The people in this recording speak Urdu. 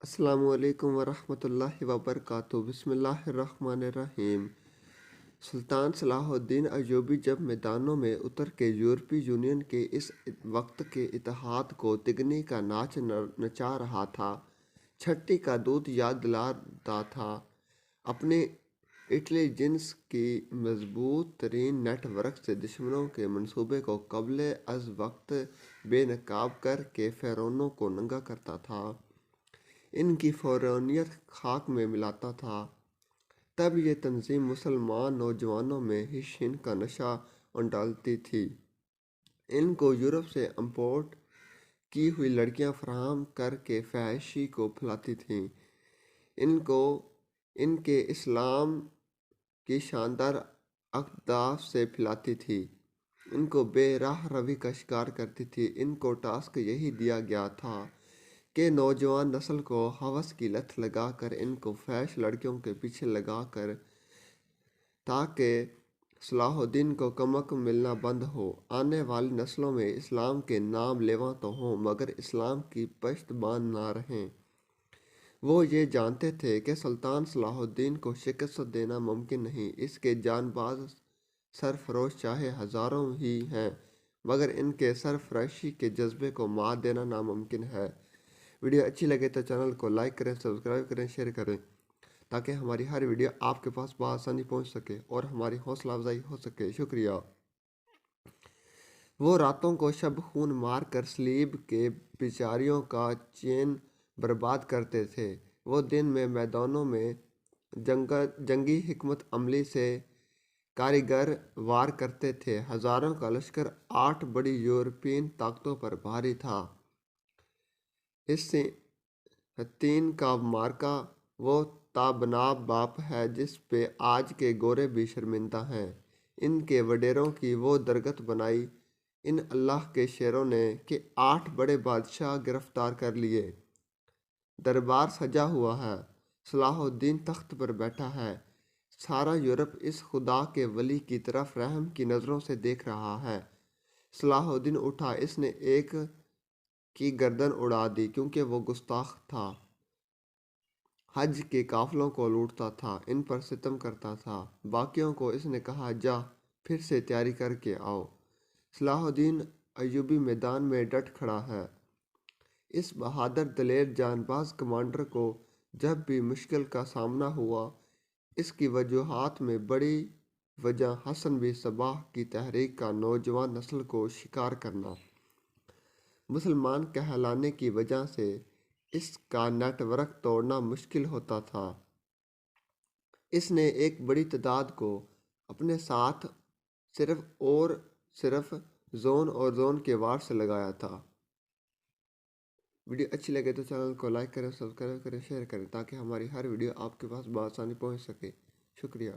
السلام علیکم ورحمۃ اللہ وبرکاتہ۔ بسم اللہ الرحمن الرحیم۔ سلطان صلاح الدین ایوبی جب میدانوں میں اتر کے یورپی یونین کے اس وقت کے اتحاد کو تگنی کا ناچ نچا رہا تھا، چھٹی کا دودھ یاد دلاتا تھا، اپنے انٹیلیجنس کی مضبوط ترین نیٹ ورک سے دشمنوں کے منصوبے کو قبل از وقت بے نقاب کر کے فرعونوں کو ننگا کرتا تھا، ان کی فرعونیت خاک میں ملاتا تھا۔ تب یہ تنظیم مسلمان نوجوانوں میں ہن کا نشہ ڈالتی تھی، ان کو یورپ سے امپورٹ کی ہوئی لڑکیاں فراہم کر کے فحاشی کو پھیلاتی تھی، ان کو ان کے اسلام کی شاندار اہداف سے پھیلاتی تھی، ان کو بے راہ روی کا شکار کرتی تھی۔ ان کو ٹاسک یہی دیا گیا تھا کہ نوجوان نسل کو ہوس کی لت لگا کر ان کو فحش لڑکیوں کے پیچھے لگا کر تاکہ صلاح الدین کو کمک ملنا بند ہو، آنے والی نسلوں میں اسلام کے نام لیوا تو ہوں مگر اسلام کی پشتبان نہ رہیں۔ وہ یہ جانتے تھے کہ سلطان صلاح الدین کو شکست دینا ممکن نہیں، اس کے جان باز سرفروش چاہے ہزاروں ہی ہیں مگر ان کے سرفراشی کے جذبے کو مات دینا ناممکن ہے۔ ویڈیو اچھی لگے تو چینل کو لائک کریں، سبسکرائب کریں، شیئر کریں تاکہ ہماری ہر ویڈیو آپ کے پاس بآسانی پہنچ سکے اور ہماری حوصلہ افزائی ہو سکے۔ شکریہ۔ وہ راتوں کو شب خون مار کر صلیب کے بیچاریوں کا چین برباد کرتے تھے، وہ دن میں میدانوں میں جنگی حکمت عملی سے کارگر وار کرتے تھے۔ ہزاروں کا لشکر 8 بڑی یورپین طاقتوں پر بھاری تھا۔ اس تین کا مارکا وہ تابناک باپ ہے جس پہ آج کے گورے بھی شرمندہ ہیں۔ ان کے وڈیروں کی وہ درگت بنائی ان اللہ کے شیروں نے کہ 8 بڑے بادشاہ گرفتار کر لیے۔ دربار سجا ہوا ہے، صلاح الدین تخت پر بیٹھا ہے، سارا یورپ اس خدا کے ولی کی طرف رحم کی نظروں سے دیکھ رہا ہے۔ صلاح الدین اٹھا، اس نے ایک کی گردن اڑا دی کیونکہ وہ گستاخ تھا، حج کے قافلوں کو لوٹتا تھا، ان پر ستم کرتا تھا۔ باقیوں کو اس نے کہا جا پھر سے تیاری کر کے آؤ۔ صلاح الدین ایوبی میدان میں ڈٹ کھڑا ہے۔ اس بہادر دلیر جان باز کمانڈر کو جب بھی مشکل کا سامنا ہوا، اس کی وجوہات میں بڑی وجہ حسن بن صباح کی تحریک کا نوجوان نسل کو شکار کرنا، مسلمان کہلانے کی وجہ سے اس کا نیٹ ورک توڑنا مشکل ہوتا تھا۔ اس نے ایک بڑی تعداد کو اپنے ساتھ صرف زون اور زون کے وار سے لگایا تھا۔ ویڈیو اچھی لگے تو چینل کو لائک کریں، سبسکرائب کریں، شیئر کریں تاکہ ہماری ہر ویڈیو آپ کے پاس بآسانی پہنچ سکے۔ شکریہ۔